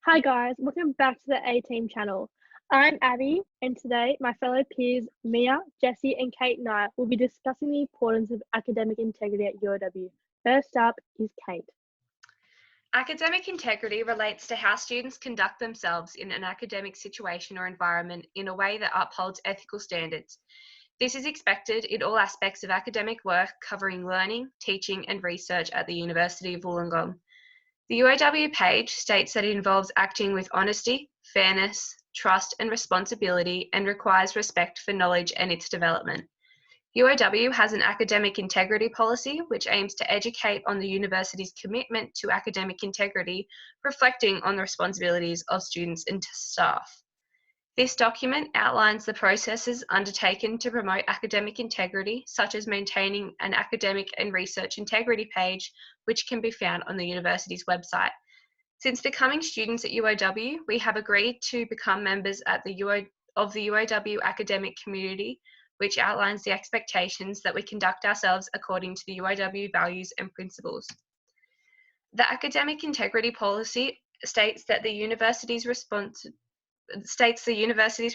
Hi guys, welcome back to the A-Team channel. I'm Abby, and today my fellow peers Mia, Jessie, and Kate and I will be discussing the importance of academic integrity at UOW. First up is Kate. Academic integrity relates to how students conduct themselves in an academic situation or environment in a way that upholds ethical standards. This is expected in all aspects of academic work covering learning, teaching, and research at the University of Wollongong. The UOW page states that it involves acting with honesty, fairness, trust, and responsibility, and requires respect for knowledge and its development. UOW has an academic integrity policy which aims to educate on the university's commitment to academic integrity, reflecting on the responsibilities of students and staff. This document outlines the processes undertaken to promote academic integrity, such as maintaining an academic and research integrity page, which can be found on the university's website. Since becoming students at UOW, we have agreed to become members of the UOW academic community, which outlines the expectations that we conduct ourselves according to the UOW values and principles. The academic integrity policy states the university's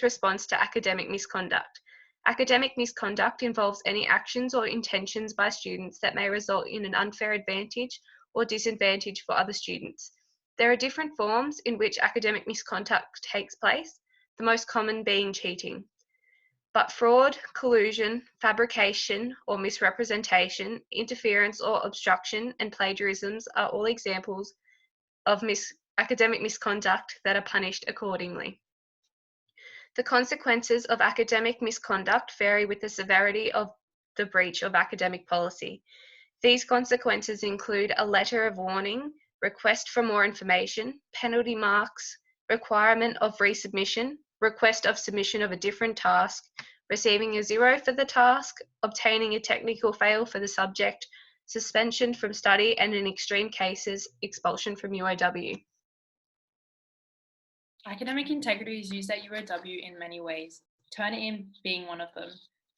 response to academic misconduct. Academic misconduct involves any actions or intentions by students that may result in an unfair advantage or disadvantage for other students. There are different forms in which academic misconduct takes place, the most common being cheating. But fraud, collusion, fabrication or misrepresentation, interference or obstruction, and plagiarisms are all examples of academic misconduct that are punished accordingly. The consequences of academic misconduct vary with the severity of the breach of academic policy. These consequences include a letter of warning, request for more information, penalty marks, requirement of resubmission, request of submission of a different task, receiving a 0 for the task, obtaining a technical fail for the subject, suspension from study, and in extreme cases, expulsion from UOW. Academic integrity is used at UOW in many ways, Turnitin being one of them.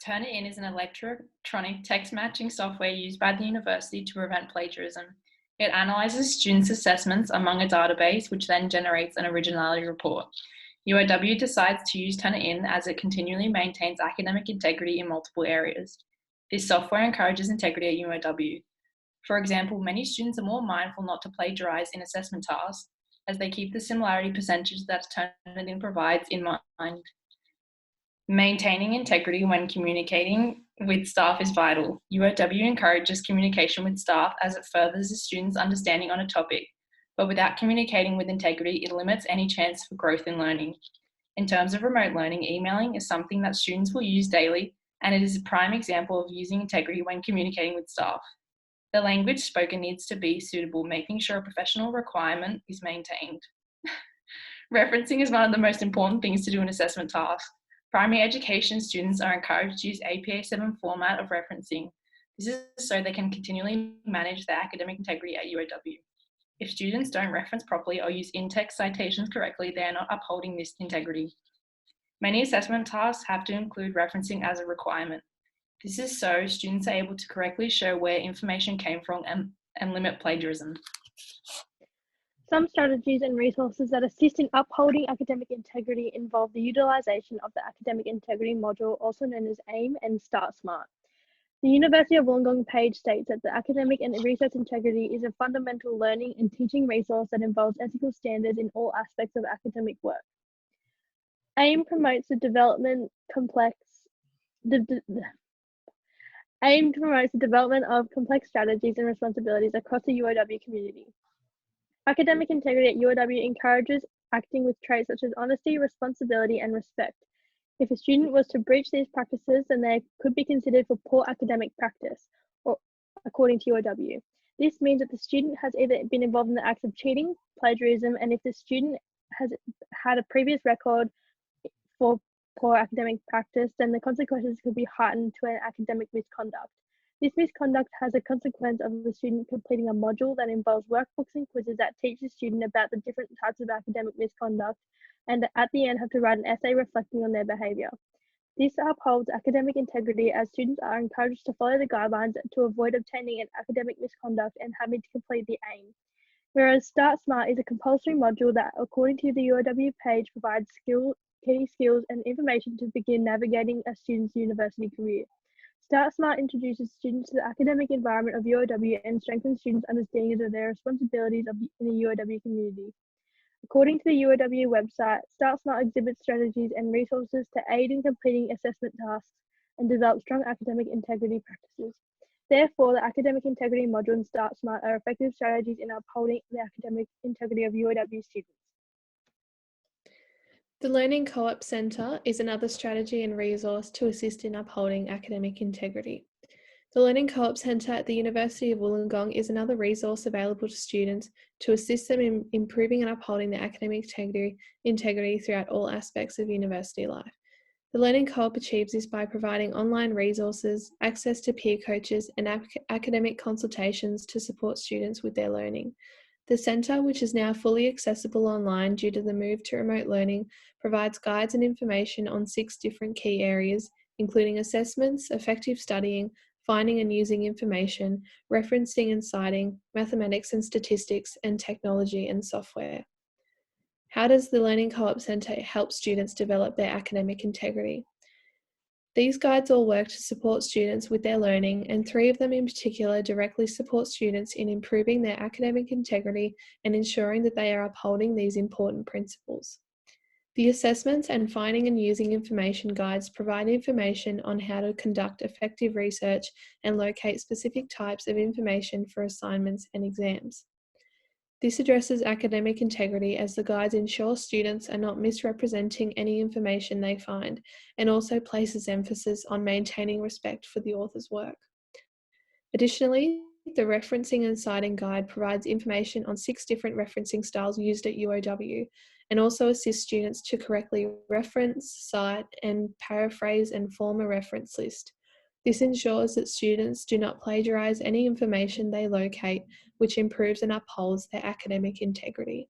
Turnitin is an electronic text matching software used by the university to prevent plagiarism. It analyzes students' assessments among a database, which then generates an originality report. UOW decides to use Turnitin as it continually maintains academic integrity in multiple areas. This software encourages integrity at UOW. For example, many students are more mindful not to plagiarize in assessment tasks, as they keep the similarity percentage that Turnitin provides in mind. Maintaining integrity when communicating with staff is vital. UOW encourages communication with staff as it furthers the students' understanding on a topic, but without communicating with integrity, it limits any chance for growth in learning. In terms of remote learning, emailing is something that students will use daily, and it is a prime example of using integrity when communicating with staff. The language spoken needs to be suitable, making sure a professional requirement is maintained. Referencing is one of the most important things to do in assessment tasks. Primary education students are encouraged to use APA 7 format of referencing. This is so they can continually manage their academic integrity at UOW. If students don't reference properly or use in-text citations correctly, they are not upholding this integrity. Many assessment tasks have to include referencing as a requirement. This is so students are able to correctly show where information came from and limit plagiarism. Some strategies and resources that assist in upholding academic integrity involve the utilisation of the academic integrity module, also known as AIM and Start Smart. The University of Wollongong page states that the academic and research integrity is a fundamental learning and teaching resource that involves ethical standards in all aspects of academic work. AIM promotes the development of complex strategies and responsibilities across the UOW community. Academic integrity at UOW encourages acting with traits such as honesty, responsibility, and respect. If a student was to breach these practices, then they could be considered for poor academic practice, or according to UOW. This means that the student has either been involved in the acts of cheating, plagiarism, and if the student has had a previous record for poor academic practice, then the consequences could be heightened to an academic misconduct. This misconduct has a consequence of the student completing a module that involves workbooks and quizzes that teach the student about the different types of academic misconduct, and at the end have to write an essay reflecting on their behaviour. This upholds academic integrity as students are encouraged to follow the guidelines to avoid obtaining an academic misconduct and having to complete the AIM. whereas Start Smart is a compulsory module that, according to the UOW page, provides key skills and information to begin navigating a student's university career. Start Smart introduces students to the academic environment of UOW and strengthens students' understanding of their responsibilities in the UOW community. According to the UOW website, Start Smart exhibits strategies and resources to aid in completing assessment tasks and develop strong academic integrity practices. Therefore, the academic integrity module and Start Smart are effective strategies in upholding the academic integrity of UOW students. The Learning Co-op Centre is another strategy and resource to assist in upholding academic integrity. The Learning Co-op Centre at the University of Wollongong is another resource available to students to assist them in improving and upholding their academic integrity throughout all aspects of university life. The Learning Co-op achieves this by providing online resources, access to peer coaches, and academic consultations to support students with their learning. The centre, which is now fully accessible online due to the move to remote learning, provides guides and information on 6 different key areas, including assessments, effective studying, finding and using information, referencing and citing, mathematics and statistics, and technology and software. How does the Learning Co-op Centre help students develop their academic integrity? These guides all work to support students with their learning, and 3 of them in particular directly support students in improving their academic integrity and ensuring that they are upholding these important principles. The assessments and finding and using information guides provide information on how to conduct effective research and locate specific types of information for assignments and exams. This addresses academic integrity as the guides ensure students are not misrepresenting any information they find, and also places emphasis on maintaining respect for the author's work. Additionally, the referencing and citing guide provides information on 6 different referencing styles used at UOW, and also assists students to correctly reference, cite, and paraphrase and form a reference list. This ensures that students do not plagiarize any information they locate, which improves and upholds their academic integrity.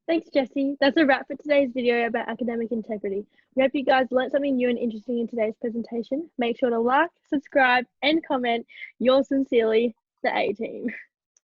Thanks, Jessie. That's a wrap for today's video about academic integrity. We hope you guys learned something new and interesting in today's presentation. Make sure to like, subscribe, and comment. Yours sincerely, the A-Team.